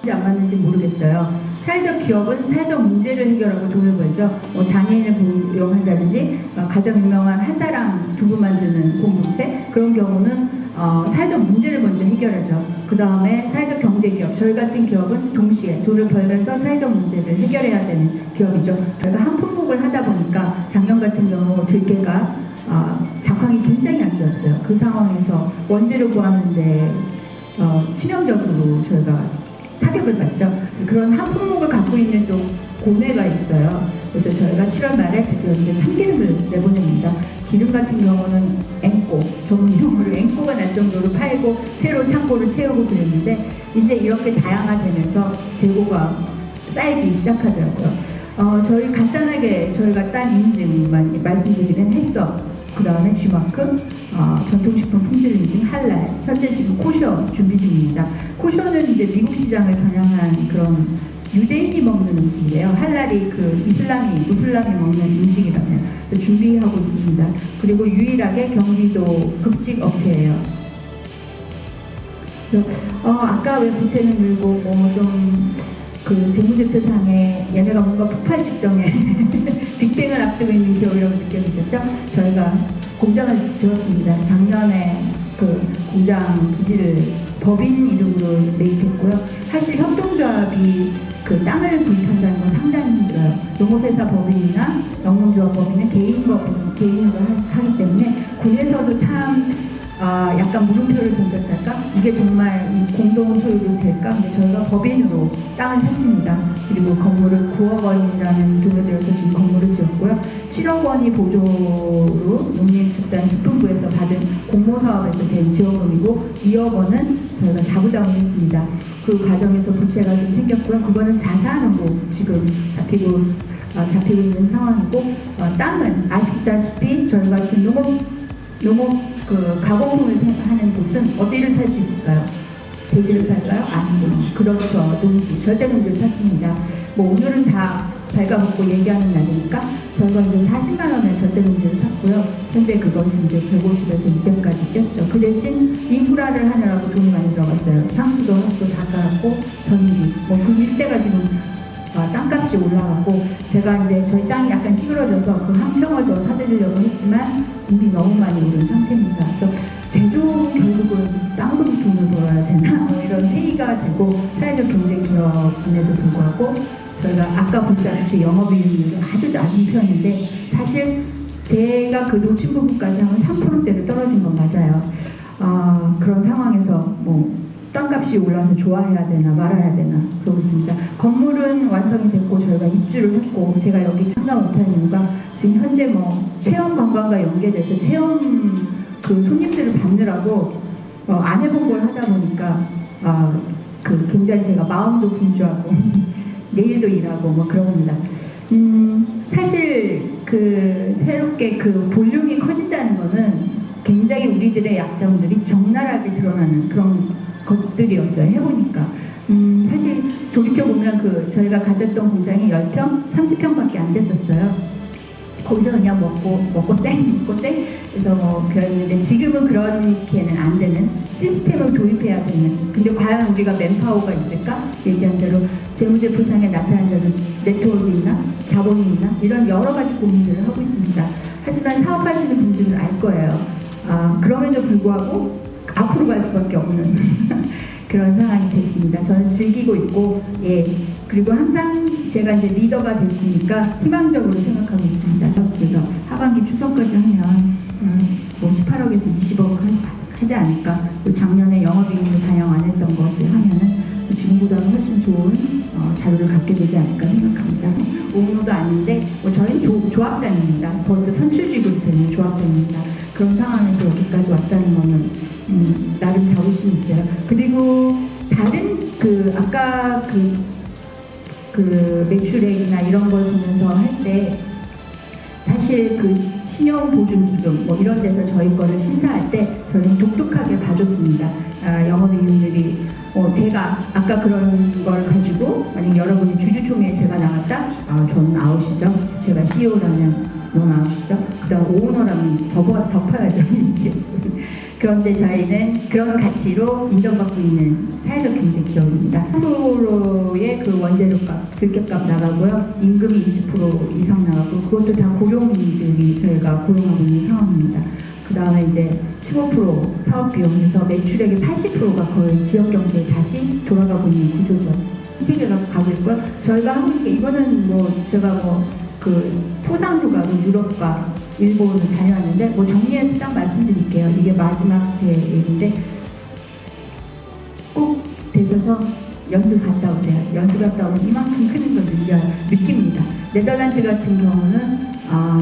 안 맞는지 모르겠어요. 사회적 기업은 사회적 문제를 해결하고 돈을 벌죠. 장애인을 고용한다든지 가장 유명한 한 사람 두부 만드는 공동체, 그런 경우는 사회적 문제를 먼저 해결하죠. 그 다음에 사회적 경제기업, 저희 같은 기업은 동시에 돈을 벌면서 사회적 문제를 해결해야 되는 기업이죠. 저희가 한 품목을 하다 보니까 작년 같은 경우 들깨가 작황이 굉장히 안 좋았어요. 그 상황에서 원재료 구하는데 치명적으로 저희가 타격을 받죠. 그런 한 품목을 갖고 있는 또 고뇌가 있어요. 그래서 저희가 7월 말에 드디어 이제 참기름을 내보냅니다. 기름 같은 경우는 앵꼬, 전문 용어로 앵꼬가 날 정도로 팔고 새로 창고를 채우고 그랬는데 이제 이렇게 다양화되면서 재고가 쌓이기 시작하더라고요. 저희 간단하게 저희가 딴 인증만 말씀드리면 헬서, 그 다음에 G마크, 전통식품 품질 인증, 할랄, 현재 지금 코셔 준비 중입니다. 코셔는 이제 미국 시장을 겨냥한 그런 유대인이 먹는 음식이에요. 할랄이 그 무슬람이 먹는 음식이라면 준비하고 있습니다. 그리고 유일하게 경기도 급식 업체예요. 아까 왜 부채는 늘고 그 재무제표상에 얘네가 뭔가 폭발 직전에 빅뱅을 앞두고 있는 기업이라고 느껴지셨죠? 저희가 공장을 지었습니다. 작년에 그 공장 부지를 법인 이름으로 매입했고요. 사실 협동조합이 그 땅을 구입한다는 건 상당히 힘들어요. 농업회사 법인이나 영농조합 법인은 개인으로 하기 때문에 군에서도 참 약간 물음표를 던졌달까? 이게 정말 공동 소유로 될까? 근데 저희가 법인으로 땅을 샀습니다. 그리고 건물을 9억 원이라는 돈을 들여서 지금 건물을 지었고요. 7억 원이 보조로 농림축산식품부에서 받은 공모사업에서 된 지원금이고 2억 원은 저희가 자부담을 했습니다. 그 과정에서 부채가 좀 생겼고요. 그거는 자산으로 지금 잡히고 있는 상황이고 땅은 아시다시피 저희 같은 농업 그 가공품을 하는 곳은 어디를 살 수 있을까요? 대지를 살까요? 아니요. 그렇죠. 농지, 절대농지를 샀습니다. 오늘은 다 발가벗고 얘기하는 날이니까 저희가 이제 40만 원에 절대농지를 샀고요. 현재 그것이 이제 150에서 200까지 뛰었죠. 그 대신 인프라를 하느라고 돈이 많이 들어갔어요. 상수도 다 깔았고 전기, 그 일대가 지금 땅값이 올라가고 제가 이제 저희 땅이 약간 찌그러져서 그 한 평을 더 사드리려고 했지만 이미 너무 많이 오른 상태입니다. 그래서 제조 결국은 땅으로 돈을 벌어야 되나 이런 회의가 되고 사회적 경제기업임에도 불구하고 저희가 아까 보시다시피 영업이익률은 아주 낮은 편인데 사실 제가 그 놓친 부분까지 하면 3%대로 떨어진 건 맞아요. 그런 상황에서 땅값이 올라서 좋아해야 되나 말아야 되나 그러고 있습니다. 건물은 완성이 됐고 저희가 입주를 했고 제가 여기 참가 못한 이유가 지금 현재 체험 관광과 연계돼서 체험 그 손님들을 받느라고 안 해본 걸 하다 보니까 굉장히 제가 마음도 분주하고 내일도 일하고 그럽니다. 사실 새롭게 볼륨이 커진다는 거는 굉장히 우리들의 약점들이 적나라하게 드러나는 그런 것들이었어요. 해보니까 사실 돌이켜보면 저희가 가졌던 공장이 10평, 30평밖에 안 됐었어요. 거기서 그냥 먹고 땡 그래서 그랬는데 지금은 그렇게는 안 되는 시스템을 도입해야 되는. 근데 과연 우리가 맨파워가 있을까? 얘기한 대로 재무제표상에 나타난 대로 네트워크 있나? 자본이 있나? 이런 여러 가지 고민들을 하고 있습니다. 하지만 사업하시는 분들은 알 거예요. 그럼에도 불구하고 앞으로 갈 수밖에 없는 그런 상황이 됐습니다. 저는 즐기고 있고, 그리고 항상 제가 이제 리더가 됐으니까 희망적으로 생각하고 있습니다. 그래서 하반기 추석까지 하면 18억에서 20억 하지 않을까. 작년에 영업이익률 반영 안 했던 것을 하면은 지금보다는 훨씬 좋은 자료를 갖게 되지 않을까 생각합니다. 오너도 아닌데 저희는 조합장입니다. 벌써 선출직으로 되는 조합장입니다. 그런 상황에서 여기까지 왔다는 거는 나름 자부심이 있어요. 그리고 다른 아까 매출액이나 이런 걸 보면서 할 때 사실 신용보증기금 이런 데서 저희 거를 심사할 때 저는 독특하게 봐줬습니다. 영업이익률이 제가 아까 그런 걸 가지고 만약 여러분이 주주총회에 제가 나갔다? 저는 아웃이죠. 제가 CEO라면 넌 아웃이죠. 그 다음 오너라면 덮어야죠. 그런데 저희는 그런 가치로 인정받고 있는 사회적 경제 기업입니다. 3%의 그 원재료값, 들깨값 나가고요. 임금이 20% 이상 나가고 그것도 다 고용인들이 저희가 고용하고 있는 상황입니다. 그 다음에 이제 15% 사업 비용에서 매출액의 80%가 거의 지역 경제에 다시 돌아가고 있는 구조죠. 세계가 가고 있고요. 저희가 한국에 이거는 뭐 제가 뭐 그 토상휴가로 유럽과 일본을 다녀왔는데 뭐 정리해서 딱 말씀드릴게요. 이게 마지막 제 얘기인데 꼭 되셔서 연수 갔다 오세요. 연수 갔다 오면 이만큼 크는 걸 느낍니다. 네덜란드 같은 경우는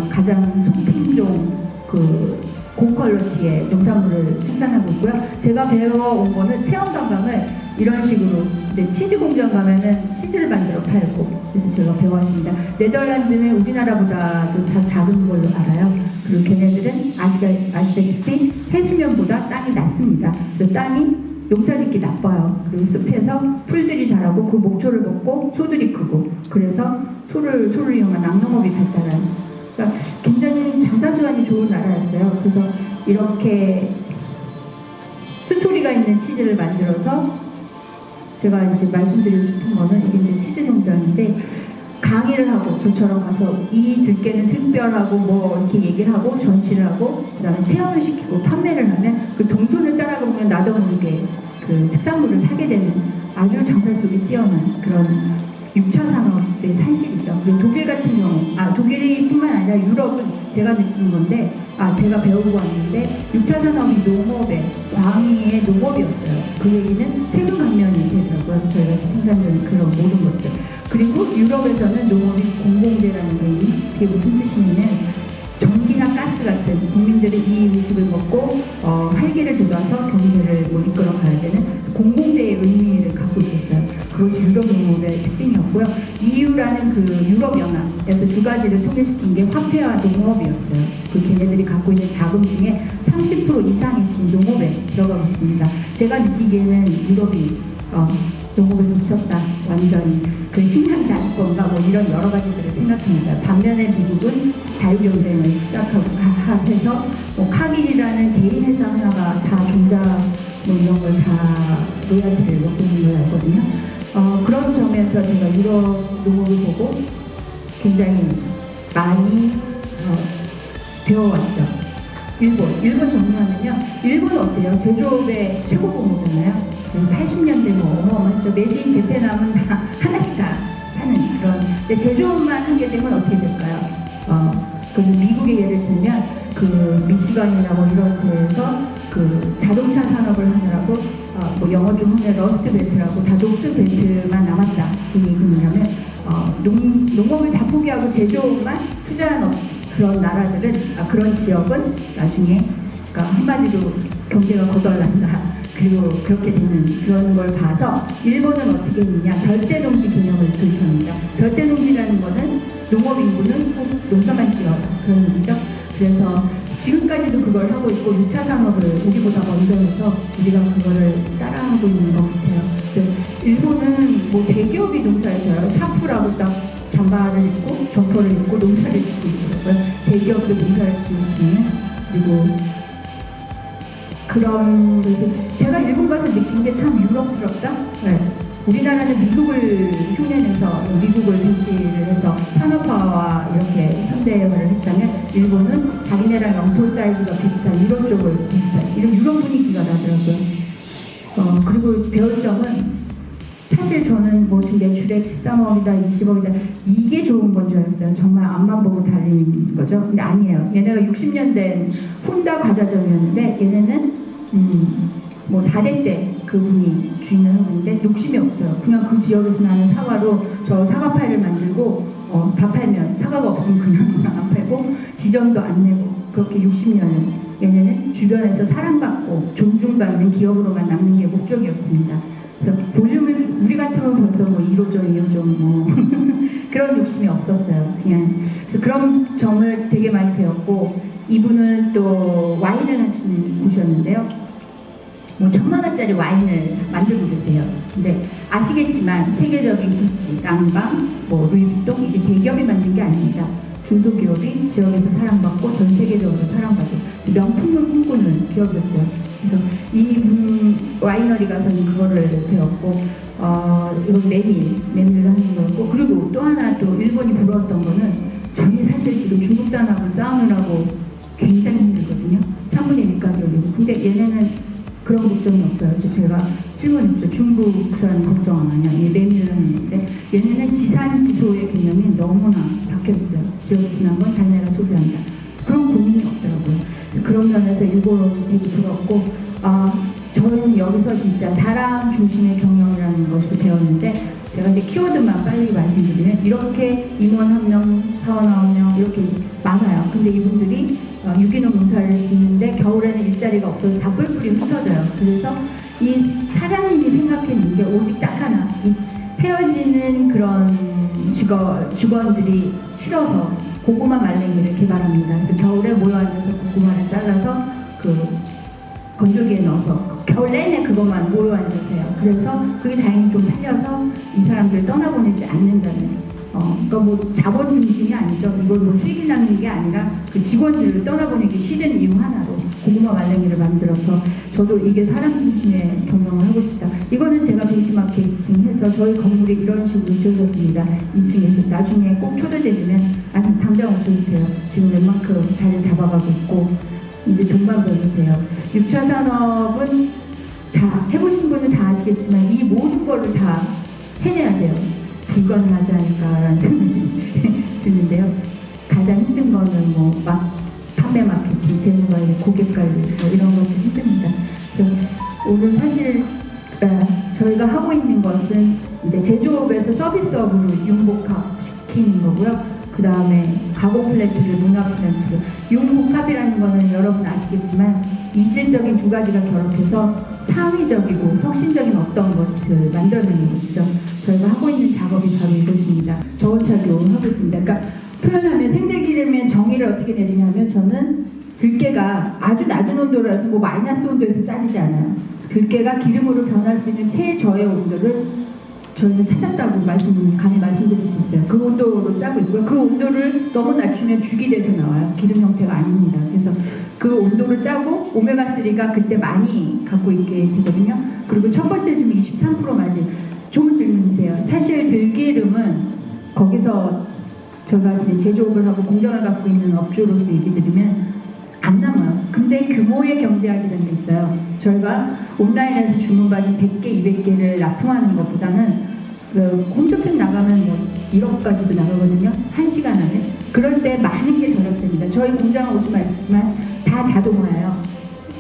가장 소품종 그 고퀄리티의 농산물을 생산하고 있고요. 제가 배워온 거는 체험 관광을 이런 식으로 이제 치즈 공장 가면은 치즈를 만들어 팔고 그래서 제가 배워왔습니다. 네덜란드는 우리나라보다도 다 작은 걸로 알아요. 그리고 걔네들은 아시다시피 해수면보다 땅이 낮습니다. 그래서 땅이 농사짓기 나빠요. 그리고 숲에서 풀들이 자라고 그 목초를 먹고 소들이 크고 그래서 소를 이용한 낙농업이 발달한 그러니까 굉장히 장사수완이 좋은 나라였어요. 그래서 이렇게 스토리가 있는 치즈를 만들어서 제가 이제 말씀드리고 싶은 거는 이게 이제 치즈 농장인데 강의를 하고 저처럼 가서 이 들깨는 특별하고 뭐 이렇게 얘기를 하고 전시를 하고 그다음에 체험을 시키고 판매를 하면 그 동선을 따라가보면 나도 모르게 그 특산물을 사게 되는 아주 장사술이 뛰어난 그런 6차 산업의 산실이죠. 독일 같은 경우, 독일뿐만 아니라 유럽은 제가 느낀 건데, 제가 배우고 왔는데 6차 산업이 농업의 광의의 농업이었어요. 그 얘기는 세금 감면이 되더라고요. 저희가 생산되는 그런 모든 것들. 그리고 유럽에서는 농업이 공공재라는 게 이게 무슨 뜻이냐면 전기나 가스 같은 국민들의 이 음식을 먹고 활기를 돋아서 경제를 이끌어 가야 되는 공공재의 의미를 갖고 있었어요. 그것이 유럽 농업의 특징이었고요. EU라는 그 유럽 연합에서 두 가지를 통일시킨 게 화폐와 농업이었어요. 그 걔네들이 갖고 있는 자금 중에 30% 이상이 지금 농업에 들어가고 있습니다. 제가 느끼기에는 유럽이 농업을 미쳤다. 완전히 그 생산자권과 뭐 이런 여러 가지들을 생각합니다. 반면에 미국은 자유경쟁을 시작하고 해서 뭐 카길이라는 개인 회사 하나가 다 종자 뭐 이런 걸 다 로얄티를 먹고 있는 걸 알거든요. 그런 점에서 제가 유럽 농업을 보고 굉장히 많이 배워왔죠. 일본 정리하면요. 일본은 어때요? 제조업의 최고 봉우잖아요. 80년대 뭐 어마어마했죠. 메이드 인 재팬하면 다 하나씩 다 하는 그런. 근데 제조업만 하게 되면 어떻게 될까요? 그 미국의 예를 들면 그 미시건이나 뭐 이런 데에서 그 자동차 산업을 하느라고 뭐 영어 좀 하면 러스트 벨트라고 다 녹스 벨트만 남았다. 그 얘기는 뭐냐면 농업을 다 포기하고 제조업만 투자한 그런 나라들은 그런 지역은 나중에 그러니까 한마디로 경제가 거덜난다. 그리고 그렇게 되는 그런 걸 봐서 일본은 어떻게 했느냐 절대농지 개념을 도입합니다. 절대농지라는 거는 농업인구는 꼭 농사만 지어라 그런 얘기죠. 그래서 지금까지도 그걸 하고 있고 6차 산업을 우리보다 먼저 해서 우리가 그거를 따라하고 있는 것 같아요. 일본은 뭐 대기업이 농사를 져요. 샤프라고 딱 잠바를 입고 점퍼를 입고 농사를 짓고 있더라고요. 대기업도 농사를 지으시면 그리고 그런 제가 일본 가서 느낀 게 참 유럽스럽다. 네. 우리나라는 미국을 흉내내서 미국을 배치를 해서 산업화와 이렇게 현대화를 했다면 일본은 자기네랑 영토 사이즈가 비슷한 유럽 쪽을 비슷한 이런 유럽 분위기가 나더라고요. 그리고 배울 점은 사실 저는 뭐 지금 매출액 13억이다 20억이다 이게 좋은 건 줄 알았어요. 정말 앞만 보고 달리는 거죠. 근데 아니에요. 얘네가 60년 된 혼다 과자점이었는데 얘네는 뭐 4대째 그분이 주인을 하고 있는데 욕심이 없어요. 그냥 그 지역에서 나는 사과로 저 사과파이를 만들고 다 팔면 사과가 없으면 그냥 안 팔고 지점도 안 내고 그렇게 60년을 얘네는 주변에서 사랑받고 존중받는 기업으로만 남는 게 목적이었습니다. 그래서 볼륨을 우리 같으면 벌써 뭐 1호점 2호점 뭐 그런 욕심이 없었어요. 그냥 그래서 그런 점을 되게 많이 배웠고 이분은 또 와인을 하시는 분이셨는데요. 뭐 1000만원짜리 와인을 만들고 계세요. 근데 아시겠지만 세계적인 구찌, 랑방, 뭐 루이비통 이게 대기업이 만든 게 아닙니다. 중소기업이 지역에서 사랑받고 전 세계적으로 사랑받고 명품을 꿈꾸는 기업이었어요. 자녀리 가서는 그거를 배웠고, 이건 메밀을 하는 거고, 그리고 또 하나 또 일본이 부러웠던 거는 저희 사실 지금 중국산하고 싸우느라고 굉장히 힘들거든요. 3분의 1까지 올리고. 근데 얘네는 그런 걱정이 없어요. 제가 질문했죠. 중국이라는 걱정 안 하냐. 이 메밀을 하는데 얘네는 지산지소의 개념이 너무나 박혀있어요. 지역에 지난 건 자기네가 소비한다. 그런 고민이 없더라고요. 그런 면에서 일본은 되게 부럽고, 저는 여기서 진짜 다람 중심의 경영이라는 것을 배웠는데, 제가 이제 키워드만 빨리 말씀드리면, 이렇게 임원 1명, 사원 9명 이렇게 많아요. 근데 이분들이 유기농 농사를 짓는데 겨울에는 일자리가 없어서 다 뿔뿔이 흩어져요. 그래서 이 사장님이 생각해낸 게 오직 딱 하나, 이 헤어지는 그런 직원들이 싫어서 고구마 말랭이를 개발합니다. 그래서 겨울에 모여 앉아서 고구마를 잘라서 그 건조기에 넣어서 겨울 내내 그것만 모여 앉으세요. 그래서 그게 다행히 좀 팔려서 이 사람들을 떠나보내지 않는다는. 그러니까 뭐 자본 중심이 아니죠. 이걸 뭐 수익이 남는 게 아니라 그 직원들을 떠나보내기 싫은 이유 하나로 고구마 말랭이를 만들어서, 저도 이게 사람 중심의 경영을 하고 싶다. 이거는 제가 벤치마킹해서 저희 건물이 이런 식으로 지어졌습니다. 2층에서 나중에 꼭 초대되면 당장 오셔도 돼요. 지금 웬만큼 자리 잡아가고 있고 이제 돈만 벌면 돼요. 6차 산업은 자 해보신 분은 다 아시겠지만 이 모든 거를 다 해내야 돼요. 불가능하지 않을까라는 생각이 드는데요. 가장 힘든 거는 뭐 판매 마케팅, 재무 관리, 고객 관리 뭐 이런 것도 힘듭니다. 그래서 오늘 사실 저희가 하고 있는 것은 이제 제조업에서 서비스업으로 융복합 시키는 거고요. 그 다음에 가공 플랜트를 문화 플랜트. 융복합이라는 거는 여러분 아시겠지만 이질적인 두 가지가 결합해서 창의적이고 혁신적인 어떤 것을 만들어내는 것이죠. 저희가 하고 있는 작업이 바로 이것입니다. 저온차도 하고 있습니다. 그러니까 표현하면 생들기름의 정의를 어떻게 내리냐면, 저는 들깨가 아주 낮은 온도라서 뭐 마이너스 온도에서 짜지지 않아요. 들깨가 기름으로 변할 수 있는 최저의 온도를 저희는 찾았다고 감히 말씀드릴 수 있어요. 그 온도로 짜고 있고요. 그 온도를 너무 낮추면 죽이 돼서 나와요. 기름 형태가 아닙니다. 그래서 그 온도를 짜고 오메가3가 그때 많이 갖고 있게 되거든요. 그리고 첫 번째 질문 23% 맞이. 좋은 질문이세요. 사실 들기름은 거기서 제가 제조업을 하고 공장을 갖고 있는 업주로서 얘기 드리면 안 남아요. 근데 규모의 경제학이라는 게 있어요. 저희가 온라인에서 주문받은 100개, 200개를 납품하는 것보다는 홈쇼핑 나가면 뭐 1억까지도 나가거든요. 1시간 안에. 그럴 때 많은 게 절약됩니다. 저희 공장은 오시면 알겠지만 다 자동화예요.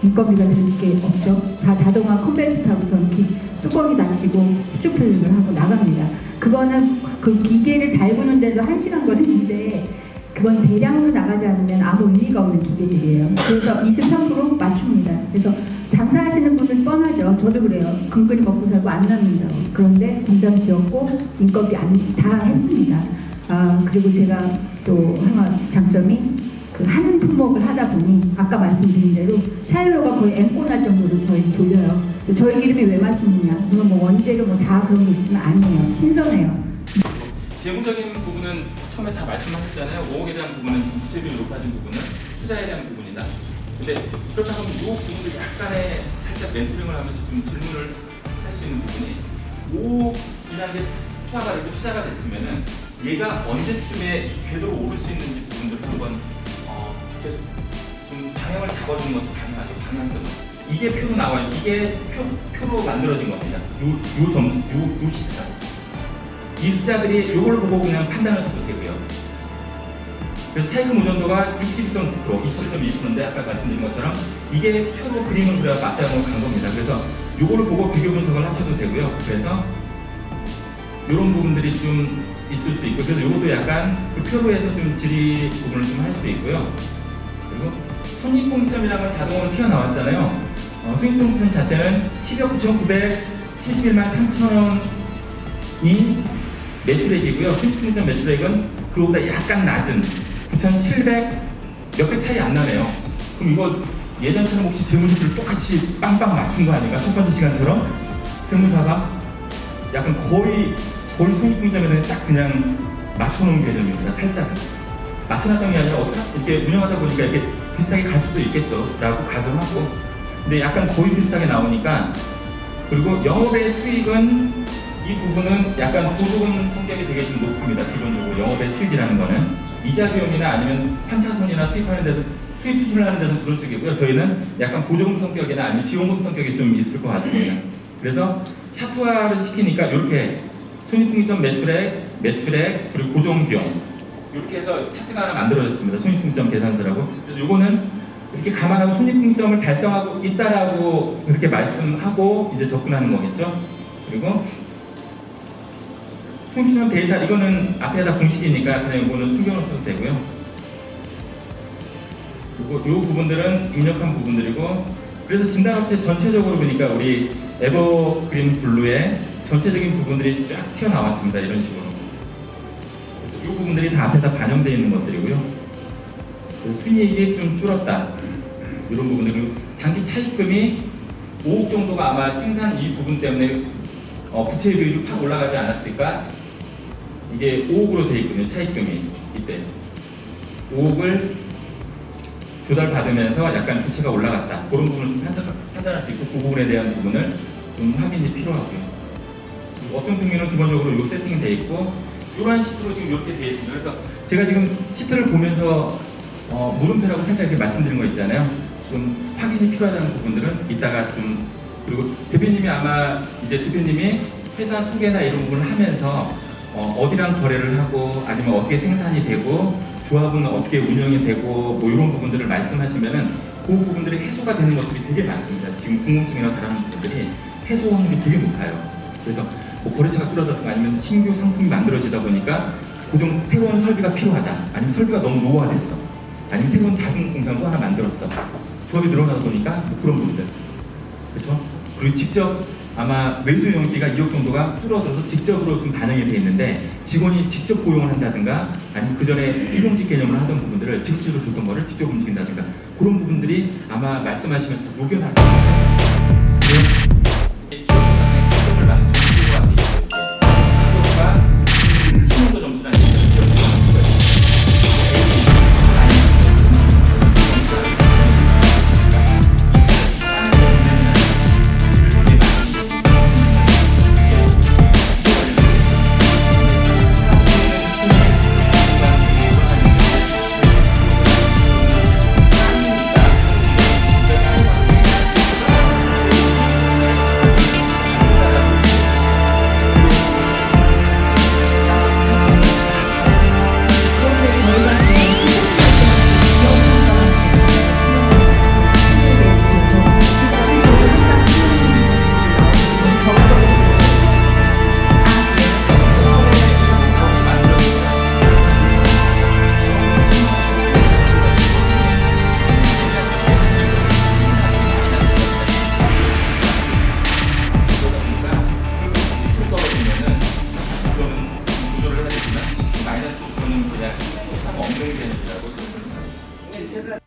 인건비가 들 게 없죠. 다 자동화 컨베이어 타고 전기 뚜껑이 닫히고 수축 필름을 하고 나갑니다. 그거는 그 기계를 달구는데도 1시간 걸리는데 그건 대량으로 나가지 않으면 아무 의미가 없는 기계들이에요. 그래서 23% 맞춥니다. 그래서 장사하시는 분은 뻔하죠. 저도 그래요. 근근히 먹고 살고 안 남는다고. 그런데 공장 지었고 인건비 다 했습니다. 그리고 제가 또 하나 장점이 그 하는 품목을 하다 보니 아까 말씀드린 대로 샤일로가 거의 앵꼬 날 정도로 저희 돌려요. 저희 기름이 왜 맛있느냐? 물론 뭐 원재료 뭐 다 그런 게 있지만 아니에요. 신선해요. 재무적인 부분은 처음에 다 말씀하셨잖아요. 5억에 대한 부분은 부채비율이 높아진 부분은 투자에 대한 부분이다. 근데 그렇다면 이 부분도 약간의 살짝 멘토링을 하면서 좀 질문을 할 수 있는 부분이 5억이라는 게 투자가 됐으면은 얘가 언제쯤에 이 궤도로 오를 수 있는지 부분들을 한번 계속 좀 방향을 잡아주는 것도 가능하죠. 방향성은. 이게 표로 나와요. 이게 표로 만들어진 겁니다. 요 점수, 요 숫자. 이 숫자들이 이걸 보고 그냥 판단을 해도 되고요. 그래서 차익금 의존도가 61.9%, 27.2%인데 아까 말씀드린 것처럼 이게 표로 그림을 그려 맞다고 간 겁니다. 그래서 이거를 보고 비교 분석을 하셔도 되고요. 그래서 이런 부분들이 좀 있을 수 있고, 그래서 이것도 약간 그 표로에서 좀 질의 부분을 좀 할 수 있고요. 그리고 손익공시점이라는 건 자동으로 튀어나왔잖아요. 손익공시점 자체는 12억 9,971만 3천원이 매출액이고요. 손익공시점 매출액은 그거보다 약간 낮은 9,700 몇 개 차이 안 나네요. 그럼 이거 예전처럼 혹시 재무제표를 똑같이 빵빵 맞춘 거 아닌가? 첫 번째 시간처럼 세무사가 약간 거의 손익공시점에 딱 그냥 맞춰놓은 개념입니다. 살짝 맞춰놨던 게 아니라 어떻게 이렇게 운영하다 보니까 이렇게 비슷하게 갈 수도 있겠죠 라고 가정하고, 근데 약간 거의 비슷하게 나오니까 그리고 영업의 수익은 이 부분은 약간 보조금 성격이 되게 좀 높습니다. 기본적으로 영업의 수익이라는 거는 이자 비용이나 아니면 환차손이나 수입하는 데서 수입 수출하는 데서 그런 쪽이고요. 저희는 약간 보조금 성격이나 아니면 지원금 성격이 좀 있을 것 같습니다. 그래서 차트화를 시키니까 이렇게 손익분기점 매출액 그리고 고정 비용 이렇게 해서 차트가 하나 만들어졌습니다. 손익분기점 계산서라고. 그래서 요거는 이렇게 감안하고 손익분기점을 달성하고 있다라고 그렇게 말씀하고 이제 접근하는 거겠죠. 그리고 손익분기점 데이터 이거는 앞에다 공식이니까 그냥 이거는 숨겨놓을 써도 되고요. 그리고 이 부분들은 입력한 부분들이고, 그래서 진단업체 전체적으로 보니까 우리 에버그린 블루의 전체적인 부분들이 쫙 튀어나왔습니다. 이런 식으로. 그래서 이 부분들이 다 앞에다 반영되어 있는 것들이고요. 수익이 좀 줄었다. 이런 부분들. 그리고 단기 차입금이 5억 정도가 아마 생산 이 부분 때문에 부채 비율이 확 올라가지 않았을까? 이게 5억으로 되어 있거든요. 차입금이 이때 5억을 조달받으면서 약간 부채가 올라갔다. 그런 부분을 좀 판단할 수 있고 그 부분에 대한 부분을 좀 확인이 필요하고요. 어떤 경우는 기본적으로 이 세팅이 되어 있고 이러한 시트로 지금 이렇게 되어 있습니다. 그래서 제가 지금 시트를 보면서 물음표라고 살짝 이렇게 말씀드린 거 있잖아요. 좀 확인이 필요하다는 부분들은 이따가 좀, 그리고 대표님이 아마 이제 대표님이 회사 소개나 이런 부분을 하면서 어디랑 거래를 하고 아니면 어떻게 생산이 되고 조합은 어떻게 운영이 되고 뭐 이런 부분들을 말씀하시면은 그 부분들이 해소가 되는 것들이 되게 많습니다. 지금 궁금증이나 다른 부분들이 해소 확률이 되게 높아요. 그래서 뭐 거래처가 줄어들거나 아니면 신규 상품이 만들어지다 보니까 고정 새로운 설비가 필요하다. 아니면 설비가 너무 노후화됐어. 아니면 새로운 다중 공장도 하나 만들었어. 조합이 늘어나다 보니까 뭐 그런 부분들. 그렇죠? 그리고 직접 아마 매수 용기가 2억 정도가 줄어들어서 직접으로 좀 반영이 돼 있는데 직원이 직접 고용을 한다든가 아니면 그 전에 일용직 개념을 하던 부분들을 직업적으로 줬던 거를 직접 움직인다든가 그런 부분들이 아마 말씀하시면서 녹여나갈 거예요.